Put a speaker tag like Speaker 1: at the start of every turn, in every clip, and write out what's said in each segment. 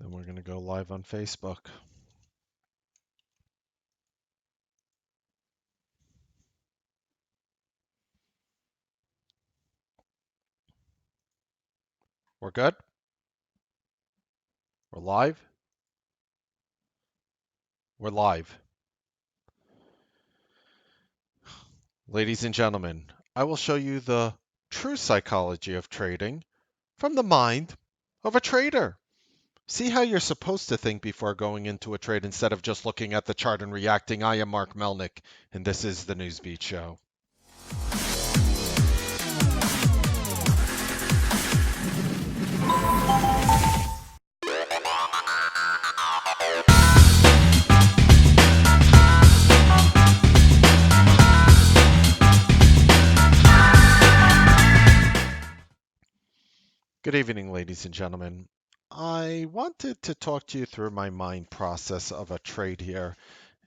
Speaker 1: And we're going to go live on Facebook. We're good? We're live? We're live. Ladies and gentlemen, I will show you the true psychology of trading from the mind of a trader. See how you're supposed to think before going into a trade instead of just looking at the chart and reacting. I am Mark Melnick, and this is the Newsbeat Show. Good evening, ladies and gentlemen. I wanted to talk to you through my mind process of a trade here.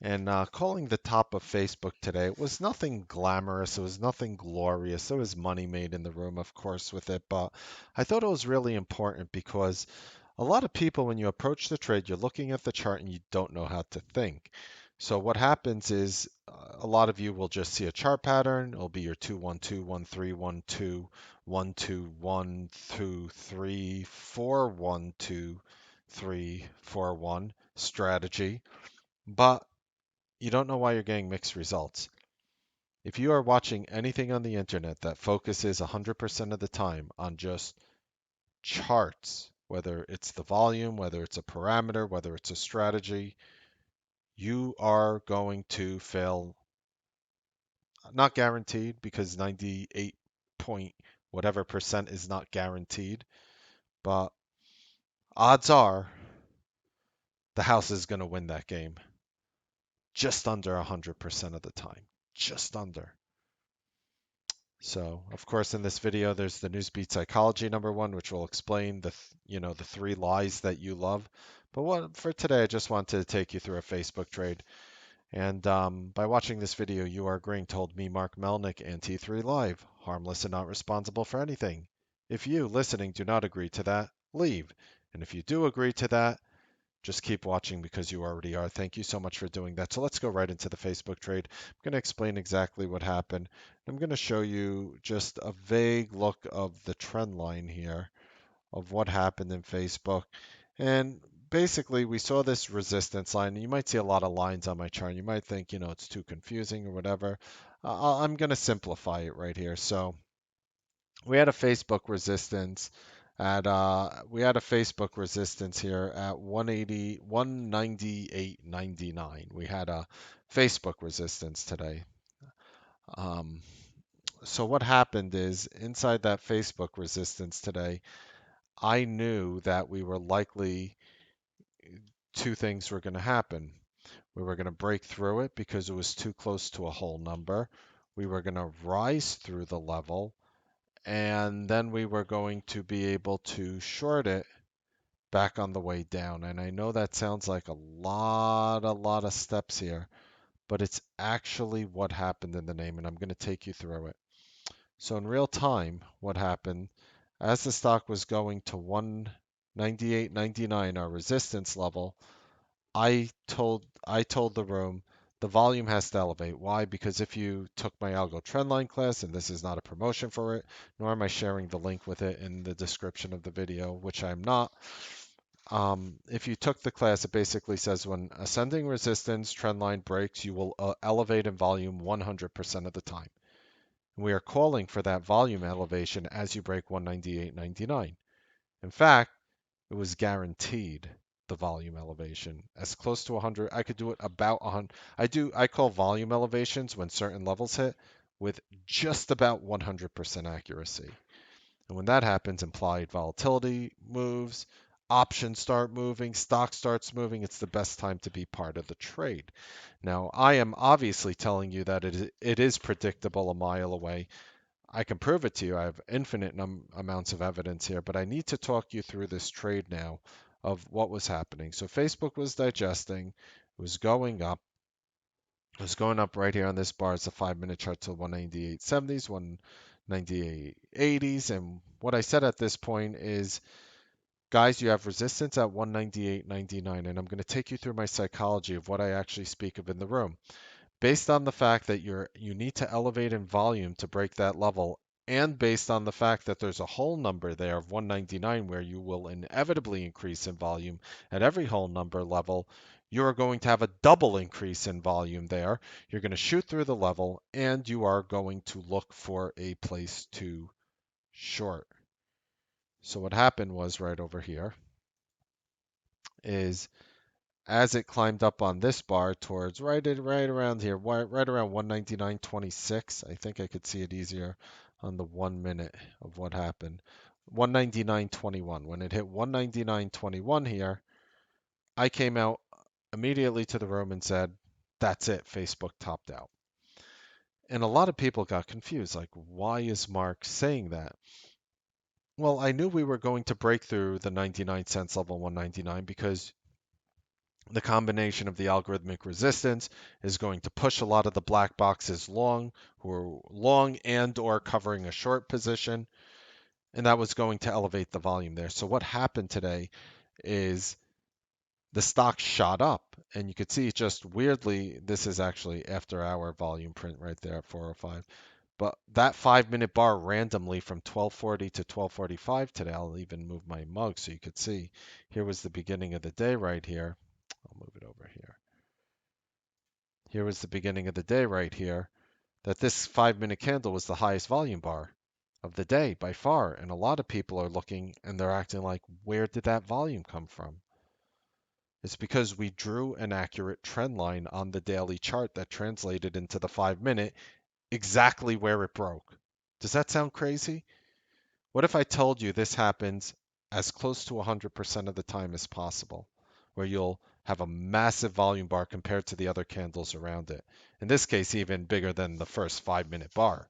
Speaker 1: And calling the top of Facebook today, it was nothing glamorous, it was nothing glorious. There was money made in the room, of course, with it, but I thought it was really important because a lot of people, when you approach the trade, you're looking at the chart and you don't know how to think. So what happens is a lot of you will just see a chart pattern. It'll be your 2 1 2 1 3 1 2 1 2 1 2 3 4 1 2 3 4 1 strategy. But you don't know why you're getting mixed results. If you are watching anything on the internet that focuses 100% of the time on just charts, whether it's the volume, whether it's a parameter, whether it's a strategy, you are going to fail. Not guaranteed, because 98 point whatever percent is not guaranteed, but odds are the house is going to win that game just under 100% of the time. Just under. So, of course, in this video, there's the Newsbeat Psychology #1, which will explain the three lies that you love. But for today, I just wanted to take you through a Facebook trade. And by watching this video, you are agreeing to hold me, Mark Melnick, and T3 Live, harmless and not responsible for anything. If you, listening, do not agree to that, leave. And if you do agree to that, just keep watching because you already are. Thank you so much for doing that. So let's go right into the Facebook trade. I'm going to explain exactly what happened. I'm going to show you just a vague look of the trend line here of what happened in Facebook. And basically, we saw this resistance line. You might see a lot of lines on my chart. You might think, it's too confusing or whatever. I'm going to simplify it right here. So we had a Facebook resistance here at 180 198.99. We had a Facebook resistance today. Um, so what happened is inside that Facebook resistance today, I knew that we were likely two things were going to happen. We were going to break through it because it was too close to a whole number. We were going to rise through the level, and then we were going to be able to short it back on the way down. And I know that sounds like a lot of steps here, but it's actually what happened in the name, and I'm going to take you through it. So in real time, what happened as the stock was going to 198.99, our resistance level, I told the room the volume has to elevate. Why? Because if you took my algo trendline class, and this is not a promotion for it, nor am I sharing the link with it in the description of the video, which I'm not. If you took the class, it basically says when ascending resistance trendline breaks, you will elevate in volume 100% of the time. And we are calling for that volume elevation as you break 198.99. In fact, it was guaranteed, the volume elevation as close to 100. I could do it about 100. I call volume elevations when certain levels hit with just about 100% accuracy. And when that happens, implied volatility moves, options start moving, stock starts moving. It's the best time to be part of the trade. Now, I am obviously telling you that it is predictable a mile away. I can prove it to you. I have infinite amounts of evidence here, but I need to talk you through this trade now of what was happening. So Facebook was digesting, it was going up. It was going up right here on this bar. It's a 5-minute chart to 198.70s, 198.80s. And what I said at this point is Guys, you have resistance at 198.99, and I'm going to take you through my psychology of what I actually speak of in the room. Based on the fact that you need to elevate in volume to break that level, and based on the fact that there's a whole number there of 199 where you will inevitably increase in volume at every whole number level, you're going to have a double increase in volume there. You're going to shoot through the level, and you are going to look for a place to short. So what happened was right over here is as it climbed up on this bar towards right around here, right around 199.26. I think I could see it easier on the 1 minute of what happened. 199.21. When it hit 199.21 here, I came out immediately to the room and said, "That's it. Facebook topped out." And a lot of people got confused, like, why is Mark saying that? Well, I knew we were going to break through the 99 cents level 199 because the combination of the algorithmic resistance is going to push a lot of the black boxes long, who are long and or covering a short position, and that was going to elevate the volume there. So what happened today is the stock shot up, and you could see just weirdly, this is actually after hour volume print right there at 405. But that 5 minute bar randomly from 1240 to 1245 today, I'll even move my mug so you could see. Here was the beginning of the day right here. I'll move it over here. Here was the beginning of the day right here, that this 5 minute candle was the highest volume bar of the day by far. And a lot of people are looking and they're acting like, where did that volume come from? It's because we drew an accurate trend line on the daily chart that translated into the 5 minute exactly where it broke. Does that sound crazy? What if I told you this happens as close to 100% of the time as possible, where you'll have a massive volume bar compared to the other candles around it? In this case, even bigger than the first 5 minute bar.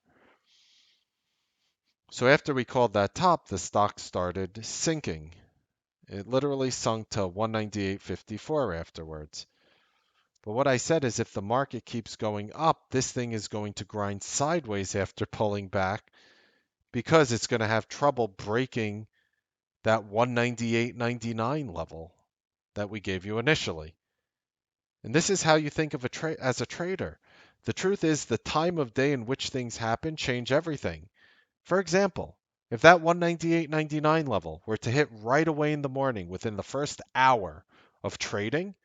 Speaker 1: So after we called that top, the stock started sinking. It literally sunk to 198.54 afterwards. But what I said is if the market keeps going up, this thing is going to grind sideways after pulling back because it's going to have trouble breaking that 198.99 level that we gave you initially. And this is how you think of as a trader. The truth is the time of day in which things happen change everything. For example, if that 198.99 level were to hit right away in the morning within the first hour of trading,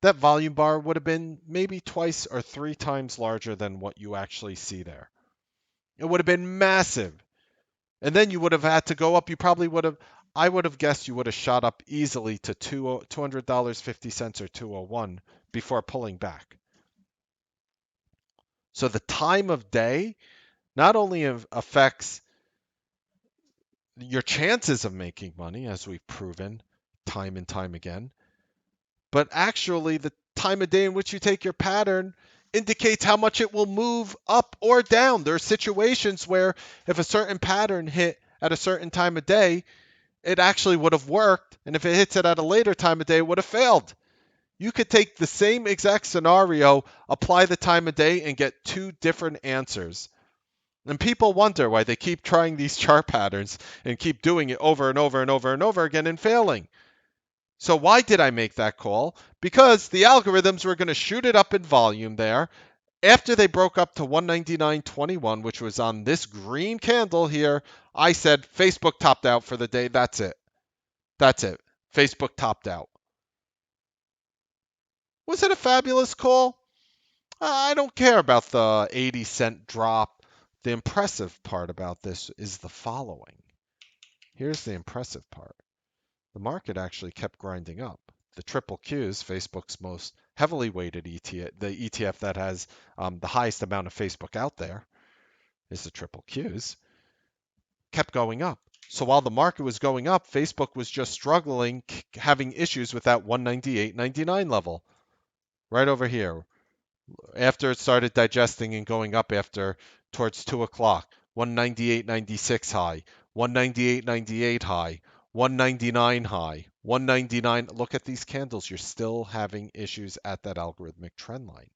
Speaker 1: that volume bar would have been maybe twice or three times larger than what you actually see there. It would have been massive. And then you would have had to go up. You probably would have, I would have guessed you would have shot up easily to $200.50 or 201 before pulling back. So the time of day not only affects your chances of making money, as we've proven time and time again, but actually the time of day in which you take your pattern indicates how much it will move up or down. There are situations where if a certain pattern hit at a certain time of day, it actually would have worked. And if it hits it at a later time of day, it would have failed. You could take the same exact scenario, apply the time of day, and get two different answers. And people wonder why they keep trying these chart patterns and keep doing it over and over and over and over again and failing. So why did I make that call? Because the algorithms were going to shoot it up in volume there. After they broke up to 199.21, which was on this green candle here, I said Facebook topped out for the day. That's it. That's it. Facebook topped out. Was it a fabulous call? I don't care about the 80-cent drop. The impressive part about this is the following. Here's the impressive part. The market actually kept grinding up. The triple Qs, Facebook's most heavily weighted ETF, the ETF that has the highest amount of Facebook out there, is the triple Qs, kept going up. So while the market was going up, Facebook was just struggling, having issues with that 198.99 level right over here. After it started digesting and going up after towards 2 o'clock, 198.96 high, 198.98 high, 199 high, 199. Look at these candles. You're still having issues at that algorithmic trend line.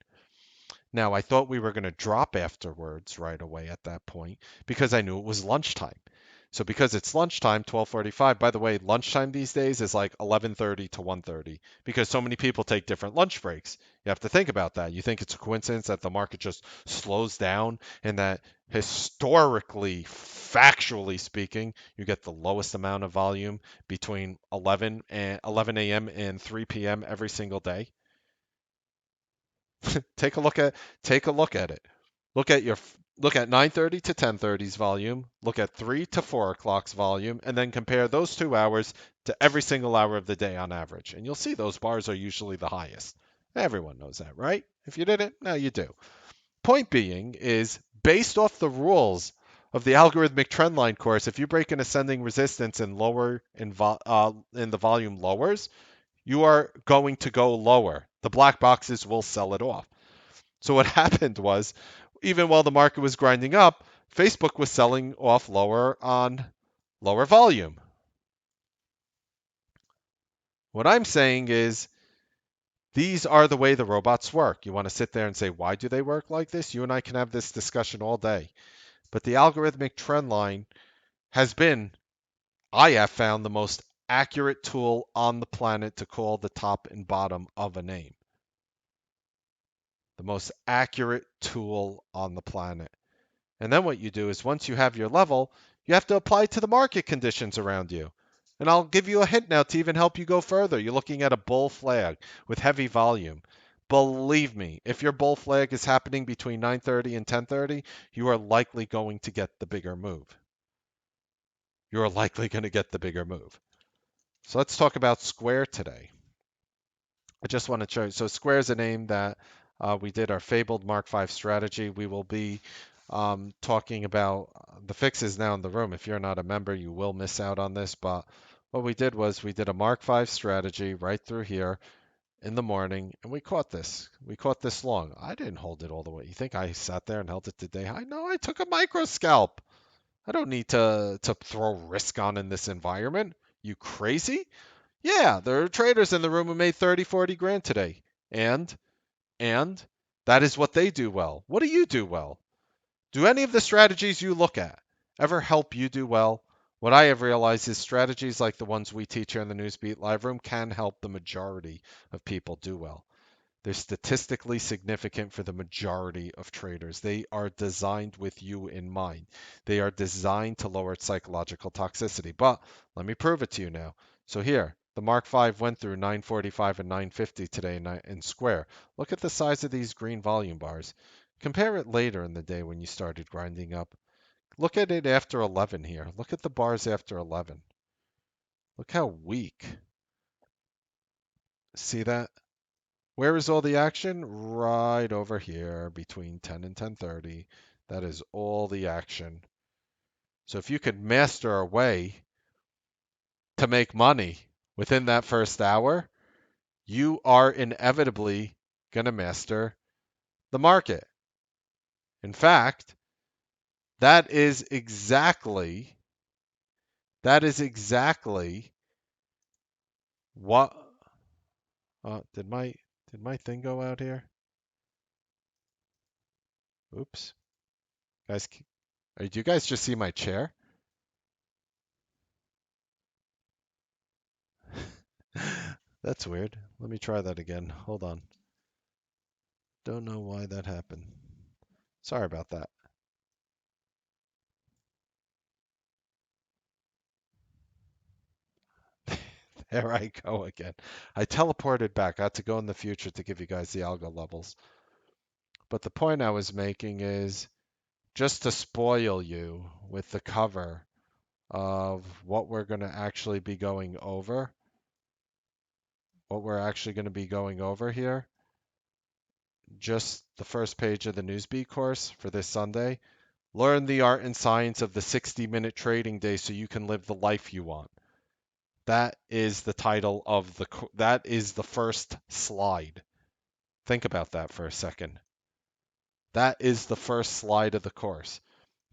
Speaker 1: Now, I thought we were going to drop afterwards right away at that point because I knew it was lunchtime. So because it's lunchtime, 12:45, by the way, lunchtime these days is like 11:30 to 1:30 because so many people take different lunch breaks. You have to think about that. You think it's a coincidence that the market just slows down and that historically, factually speaking, you get the lowest amount of volume between 11 a.m. and 3 p.m. every single day? Take a look at it. Look at your look at 9:30 to 10:30's volume, look at 3 to 4 o'clock's volume, and then compare those 2 hours to every single hour of the day on average. And you'll see those bars are usually the highest. Everyone knows that, right? If you didn't, now you do. Point being is based off the rules of the algorithmic trendline course, if you break an ascending resistance and lower in the volume lowers, you are going to go lower. The black boxes will sell it off. So what happened was, even while the market was grinding up, Facebook was selling off lower on lower volume. What I'm saying is these are the way the robots work. You want to sit there and say, why do they work like this? You and I can have this discussion all day. But the algorithmic trend line has been, I have found, the most accurate tool on the planet to call the top and bottom of a name. The most accurate tool on the planet. And then what you do is once you have your level, you have to apply to the market conditions around you. And I'll give you a hint now to even help you go further. You're looking at a bull flag with heavy volume. Believe me, if your bull flag is happening between 9:30 and 10:30, you are likely going to get the bigger move. You're likely going to get the bigger move. So let's talk about Square today. I just want to show you. So Square is a name that we did our fabled Mark V strategy. We will be talking about the fixes now in the room. If you're not a member, you will miss out on this. But what we did was we did a Mark V strategy right through here in the morning, and we caught this. We caught this long. I didn't hold it all the way. You think I sat there and held it to day high? No, I took a micro scalp. I don't need to throw risk on in this environment. You crazy? Yeah, there are traders in the room who made 30, 40 grand today. And that is what they do well. What do you do well? Do any of the strategies you look at ever help you do well? What I have realized is strategies like the ones we teach here in the Newsbeat live room can help the majority of people do well. They're statistically significant for the majority of traders. They are designed with you in mind. They are designed to lower psychological toxicity. But let me prove it to you now. So here, the Mark V went through 945 and 950 today in Square. Look at the size of these green volume bars. Compare it later in the day when you started grinding up. Look at it after 11 here. Look at the bars after 11. Look how weak. See that? Where is all the action? Right over here between 10 and 10:30. That is all the action. So if you could master a way to make money within that first hour, you are inevitably going to master the market. In fact, that is exactly what did my thing go out here? Oops. Guys, do you guys just see my chair? That's weird. Let me try that again. Hold on. Don't know why that happened. Sorry about that. There I go again. I teleported back. I had to go in the future to give you guys the algo levels. But the point I was making is just to spoil you with the cover of what we're going to actually be going over. What we're actually going to be going over here. Just the first page of the Newsbeat course for this Sunday. Learn the art and science of the 60-minute trading day so you can live the life you want. That is the title of that is the first slide. Think about that for a second. That is the first slide of the course.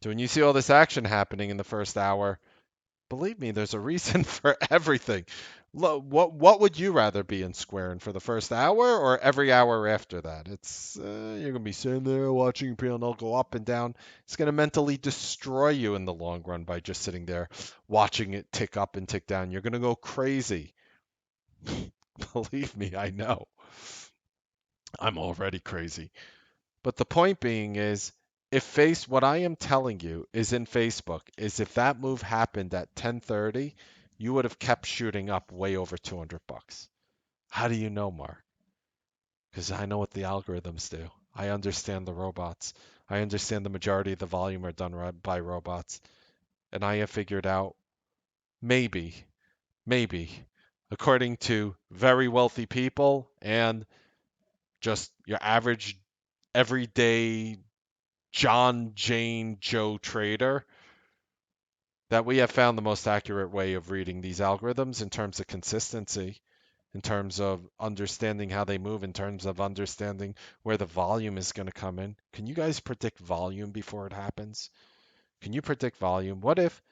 Speaker 1: So when you see all this action happening in the first hour, Believe me, there's a reason for everything. What would you rather be in squaring for the first hour or every hour after that? It's you're gonna be sitting there watching P&L go up and down. It's gonna mentally destroy you in the long run by just sitting there watching it tick up and tick down. You're gonna go crazy. Believe me, I know. I'm already crazy. But the point being is, if face what I am telling you is in Facebook is if that move happened at 10:30, you would have kept shooting up way over 200 bucks. How do you know, Mark? Because I know what the algorithms do. I understand the robots. I understand the majority of the volume are done by robots, and I have figured out maybe, maybe, according to very wealthy people and just your average everyday John, Jane, Joe trader, that we have found the most accurate way of reading these algorithms in terms of consistency, in terms of understanding how they move, in terms of understanding where the volume is going to come in. Can you guys predict volume before it happens? Can you predict volume? What if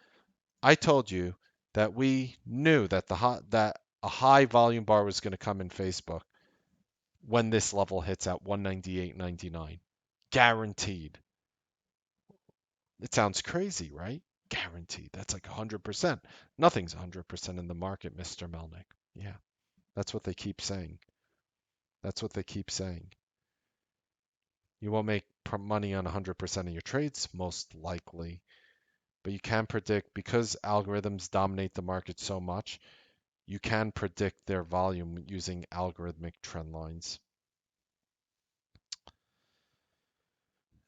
Speaker 1: I told you that we knew that that a high volume bar was going to come in Facebook when this level hits at 198.99? Guaranteed. It sounds crazy, right? Guaranteed. That's like 100%. Nothing's 100% in the market, Mr. Melnick. Yeah, that's what they keep saying. That's what they keep saying. You won't make money on 100% of your trades, most likely, but you can predict because algorithms dominate the market so much, you can predict their volume using algorithmic trend lines.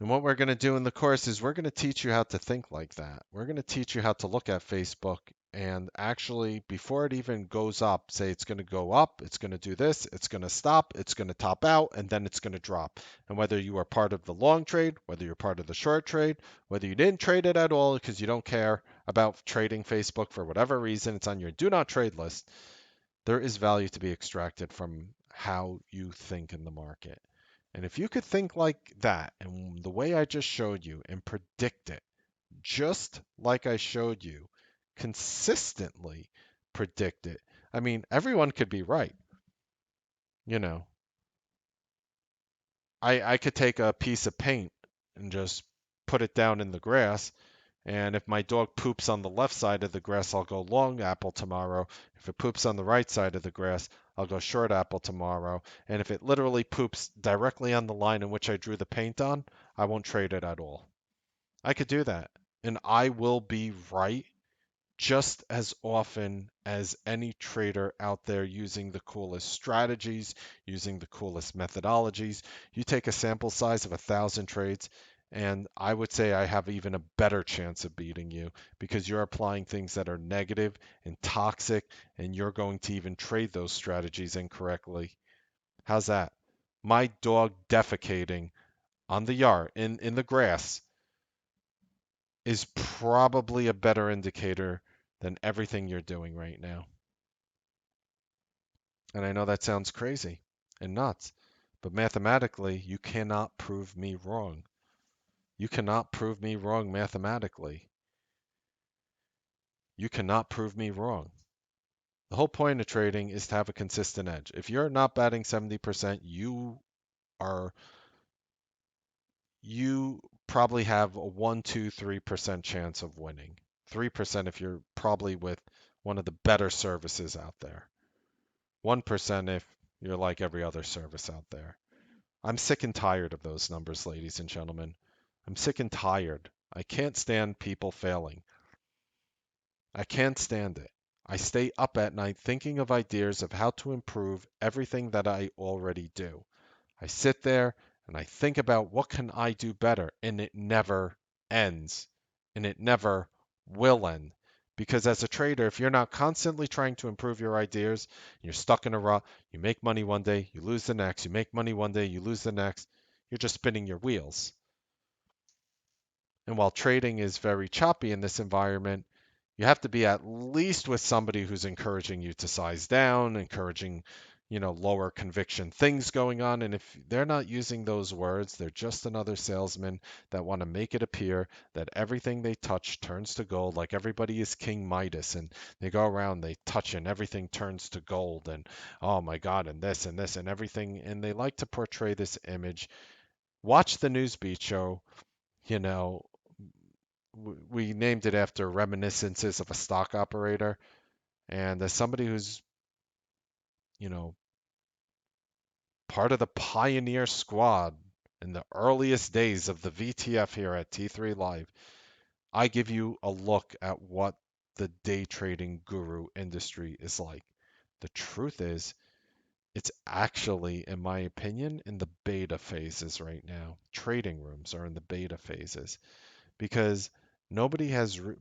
Speaker 1: And what we're going to do in the course is we're going to teach you how to think like that. We're going to teach you how to look at Facebook and actually, before it even goes up, say it's going to go up, it's going to do this, it's going to stop, it's going to top out, and then it's going to drop. And whether you are part of the long trade, whether you're part of the short trade, whether you didn't trade it at all because you don't care about trading Facebook for whatever reason, it's on your do not trade list, there is value to be extracted from how you think in the market. And if you could think like that, and the way I just showed you, and predict it, just like I showed you, consistently predict it. I mean, everyone could be right. You know, I could take a piece of paint and just put it down in the grass. And if my dog poops on the left side of the grass, I'll go long apple tomorrow. If it poops on the right side of the grass, I'll go short apple tomorrow. And if it literally poops directly on the line in which I drew the paint on, I won't trade it at all. I could do that. And I will be right just as often as any trader out there using the coolest strategies, using the coolest methodologies. You take a sample size of 1,000 trades, and I would say I have even a better chance of beating you because you're applying things that are negative and toxic, and you're going to even trade those strategies incorrectly. How's that? My dog defecating on the yard, in the grass, is probably a better indicator than everything you're doing right now. And I know that sounds crazy and nuts, but mathematically, you cannot prove me wrong. You cannot prove me wrong mathematically. You cannot prove me wrong. The whole point of trading is to have a consistent edge. If you're not batting 70%, are you probably have a 1, 2, 3% chance of winning. 3% if you're probably with one of the better services out there. 1% if you're like every other service out there. I'm sick and tired of those numbers, ladies and gentlemen. I'm sick and tired. I can't stand people failing. I can't stand it. I stay up at night thinking of ideas of how to improve everything that I already do. I sit there and I think about what can I do better, and it never ends. And it never will end. Because as a trader, if you're not constantly trying to improve your ideas, you're stuck in a rut, you make money one day, you lose the next, you make money one day, you lose the next, you're just spinning your wheels. And while trading is very choppy in this environment, you have to be at least with somebody who's encouraging you to size down, encouraging, lower conviction things going on. And if they're not using those words, they're just another salesman that want to make it appear that everything they touch turns to gold, like everybody is King Midas, and they go around, they touch, and everything turns to gold, and oh my God, and this and everything. And they like to portray this image. Watch the Newsbeat show. You know, we named it after reminiscences of a stock operator. And as somebody who's, you know, part of the pioneer squad in the earliest days of the VTF here at T3 Live, I give you a look at what the day trading guru industry is like. The truth is, it's actually, in my opinion, in the beta phases right now. Trading rooms are in the beta phases because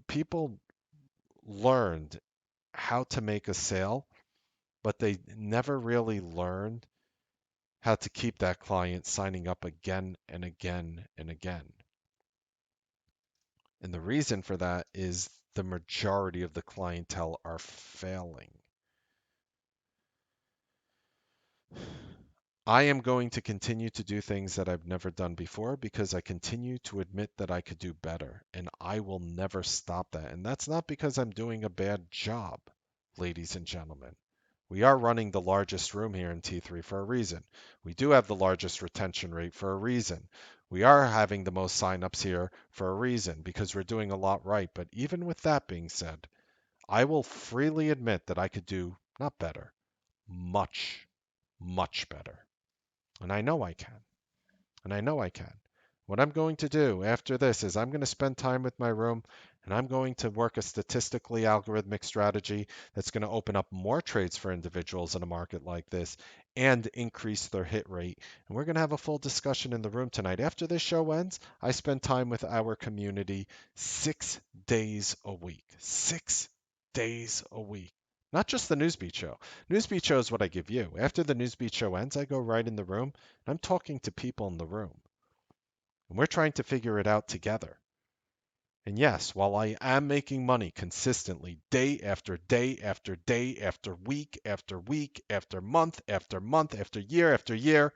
Speaker 1: people learned how to make a sale, but they never really learned how to keep that client signing up again and again and again. And the reason for that is the majority of the clientele are failing. I am going to continue to do things that I've never done before because I continue to admit that I could do better, and I will never stop that. And that's not because I'm doing a bad job, ladies and gentlemen. We are running the largest room here in T3 for a reason. We do have the largest retention rate for a reason. We are having the most signups here for a reason because we're doing a lot right. But even with that being said, I will freely admit that I could do not better, much, much better. And I know I can. And I know I can. What I'm going to do after this is I'm going to spend time with my room and I'm going to work a statistically algorithmic strategy that's going to open up more trades for individuals in a market like this and increase their hit rate. And we're going to have a full discussion in the room tonight. After this show ends, I spend time with our community 6 days a week. 6 days a week. Not just the Newsbeat show. Newsbeat show is what I give you. After the Newsbeat show ends, I go right in the room and I'm talking to people in the room. And we're trying to figure it out together. And yes, while I am making money consistently, day after day after day after week after week after month after year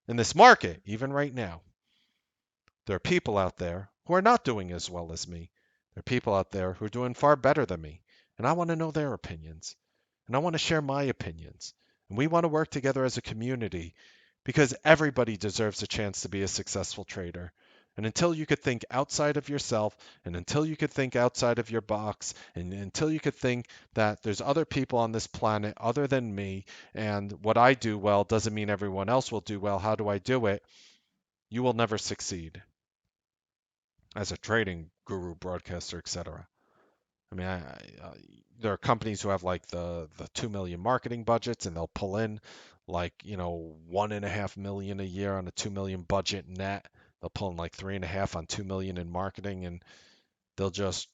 Speaker 1: in this market, even right now, there are people out there who are not doing as well as me. There are people out there who are doing far better than me. And I want to know their opinions. And I want to share my opinions. And we want to work together as a community because everybody deserves a chance to be a successful trader. And until you could think outside of yourself, and until you could think outside of your box, and until you could think that there's other people on this planet other than me, and what I do well doesn't mean everyone else will do well, how do I do it? You will never succeed as a trading guru, broadcaster, etc. I mean, there are companies who have like the 2 million marketing budgets, and they'll pull in like 1.5 million a year on a 2 million budget net. They'll pull in like 3.5 on 2 million in marketing, and they'll just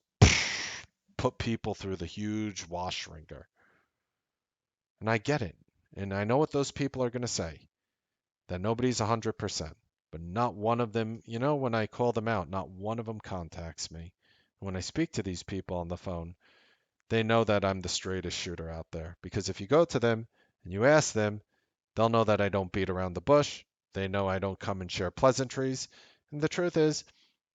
Speaker 1: put people through the huge wash ringer. And I get it, and I know what those people are going to say, that nobody's 100%, but not one of them. When I call them out, not one of them contacts me. When I speak to these people on the phone, they know that I'm the straightest shooter out there. Because if you go to them and you ask them, they'll know that I don't beat around the bush. They know I don't come and share pleasantries. And the truth is,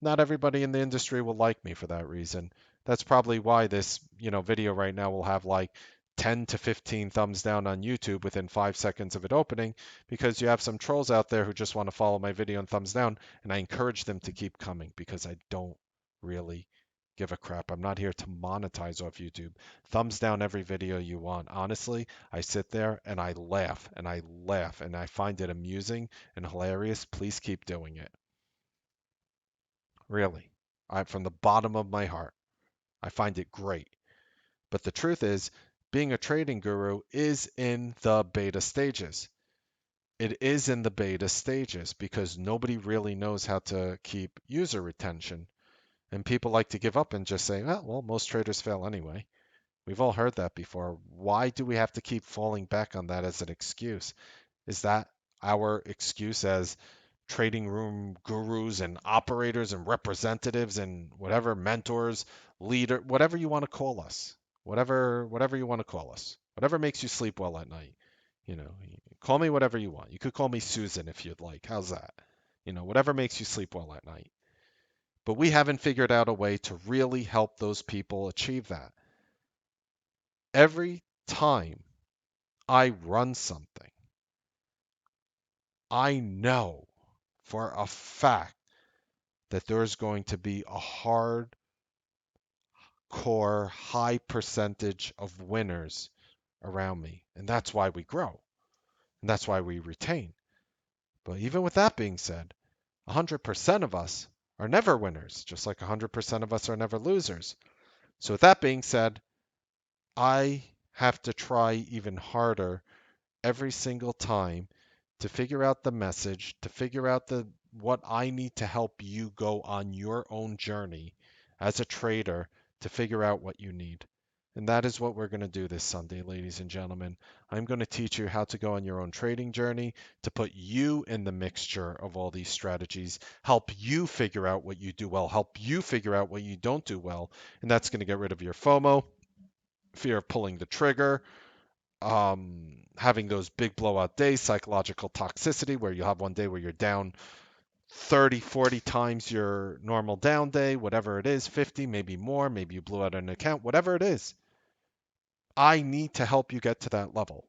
Speaker 1: not everybody in the industry will like me for that reason. That's probably why this, video right now will have like 10 to 15 thumbs down on YouTube within 5 seconds of it opening, because you have some trolls out there who just want to follow my video and thumbs down, and I encourage them to keep coming because I don't really give a crap. I'm not here to monetize off YouTube. Thumbs down every video you want. Honestly, I sit there and I laugh and I laugh and I find it amusing and hilarious. Please keep doing it. Really. From the bottom of my heart, I find it great. But the truth is, being a trading guru is in the beta stages. It is in the beta stages because nobody really knows how to keep user retention. And people like to give up and just say, oh, well, most traders fail anyway. We've all heard that before. Why do we have to keep falling back on that as an excuse? Is that our excuse as trading room gurus and operators and representatives and whatever mentors, leader, whatever you want to call us, whatever you want to call us, whatever makes you sleep well at night? Call me whatever you want. You could call me Susan if you'd like. How's that? Whatever makes you sleep well at night. But we haven't figured out a way to really help those people achieve that. Every time I run something, I know for a fact that there's going to be a hardcore high percentage of winners around me. And that's why we grow. And that's why we retain. But even with that being said, 100% of us are never winners, just like 100% of us are never losers. So with that being said, I have to try even harder every single time to figure out the message, to figure out what I need to help you go on your own journey as a trader to figure out what you need. And that is what we're going to do this Sunday, ladies and gentlemen. I'm going to teach you how to go on your own trading journey, to put you in the mixture of all these strategies, help you figure out what you do well, help you figure out what you don't do well. And that's going to get rid of your FOMO, fear of pulling the trigger, having those big blowout days, psychological toxicity, where you have one day where you're down 30, 40 times your normal down day, whatever it is, 50, maybe more, maybe you blew out an account, whatever it is. I need to help you get to that level.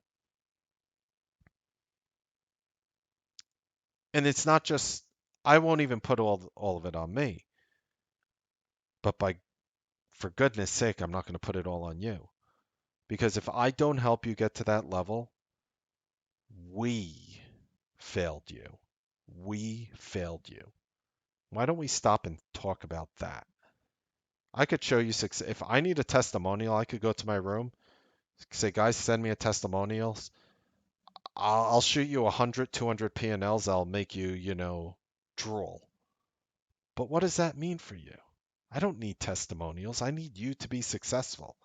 Speaker 1: And it's not just, I won't even put all of it on me, but for goodness sake, I'm not going to put it all on you. Because if I don't help you get to that level, we failed you. We failed you. Why don't we stop and talk about that? I could show you success. If I need a testimonial, I could go to my room, say, guys, send me a testimonials. I'll shoot you 100, 200 P&Ls. I'll make you, drool. But what does that mean for you? I don't need testimonials. I need you to be successful.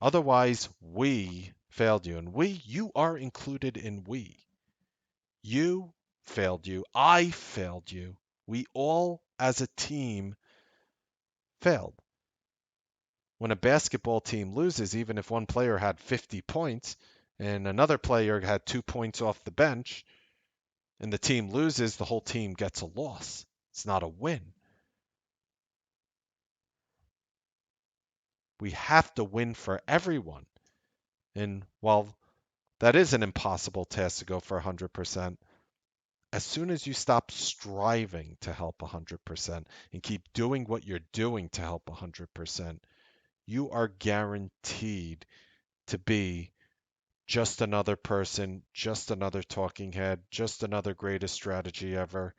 Speaker 1: Otherwise, we failed you. And you are included in we. You failed you. I failed you. We all, as a team, failed. When a basketball team loses, even if one player had 50 points and another player had 2 points off the bench, and the team loses, the whole team gets a loss. It's not a win. We have to win for everyone. And while that is an impossible task to go for 100%, as soon as you stop striving to help 100% and keep doing what you're doing to help 100%, you are guaranteed to be just another person, just another talking head, just another greatest strategy ever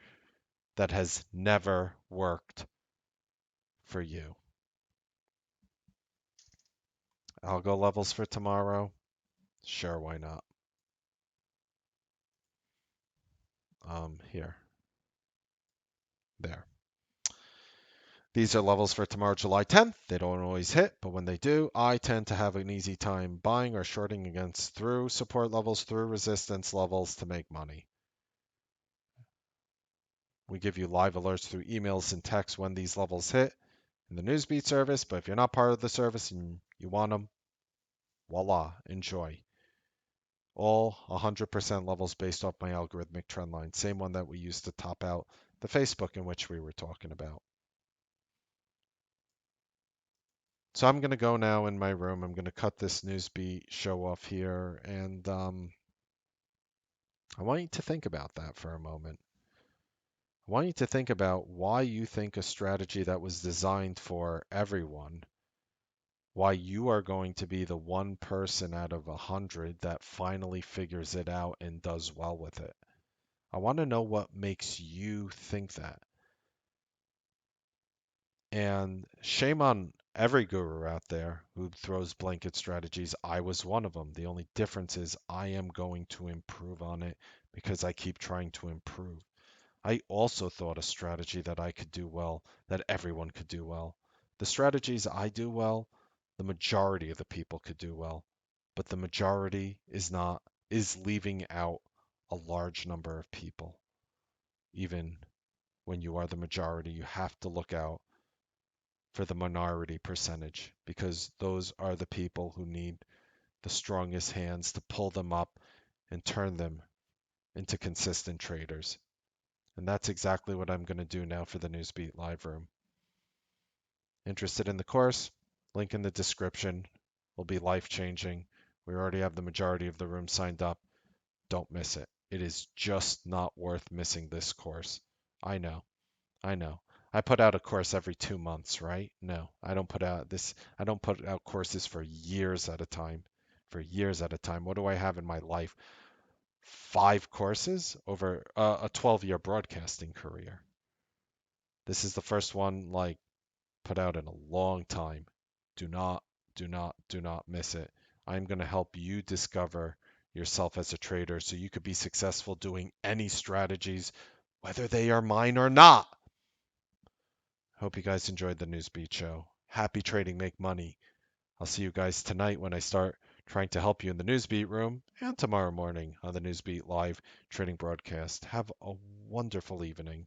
Speaker 1: that has never worked for you. Algo levels for tomorrow? Sure, why not? Here. There. These are levels for tomorrow, July 10th. They don't always hit, but when they do, I tend to have an easy time buying or shorting against through support levels, through resistance levels to make money. We give you live alerts through emails and text when these levels hit in the Newsbeat service, but if you're not part of the service and you want them, voila, enjoy. All 100% levels based off my algorithmic trend line, same one that we used to top out the Facebook in which we were talking about. So I'm going to go now in my room. I'm going to cut this Newsbeat show off here, and I want you to think about that for a moment. I want you to think about why you think a strategy that was designed for everyone, why you are going to be the one person out of 100 that finally figures it out and does well with it. I want to know what makes you think that. And shame on every guru out there who throws blanket strategies. I was one of them. The only difference is I am going to improve on it because I keep trying to improve. I also thought a strategy that I could do well, that everyone could do well. The strategies I do well, the majority of the people could do well, but the majority is leaving out a large number of people. Even when you are the majority, you have to look out for the minority percentage because those are the people who need the strongest hands to pull them up and turn them into consistent traders. And that's exactly what I'm going to do now for the Newsbeat live room. Interested in the course? Link in the description. Will be life changing. We already have the majority of the room signed up. Don't miss it. It is just not worth missing this course. I know. I know. I put out a course every 2 months, right? No, I don't put out this. I don't put out courses for years at a time. For years at a time. What do I have in my life? 5 courses over a 12-year broadcasting career. This is the first one like put out in a long time. Do not, do not miss it. I'm going to help you discover yourself as a trader so you could be successful doing any strategies, whether they are mine or not. Hope you guys enjoyed the Newsbeat show. Happy trading, make money. I'll see you guys tonight when I start trying to help you in the Newsbeat room and tomorrow morning on the Newsbeat live trading broadcast. Have a wonderful evening.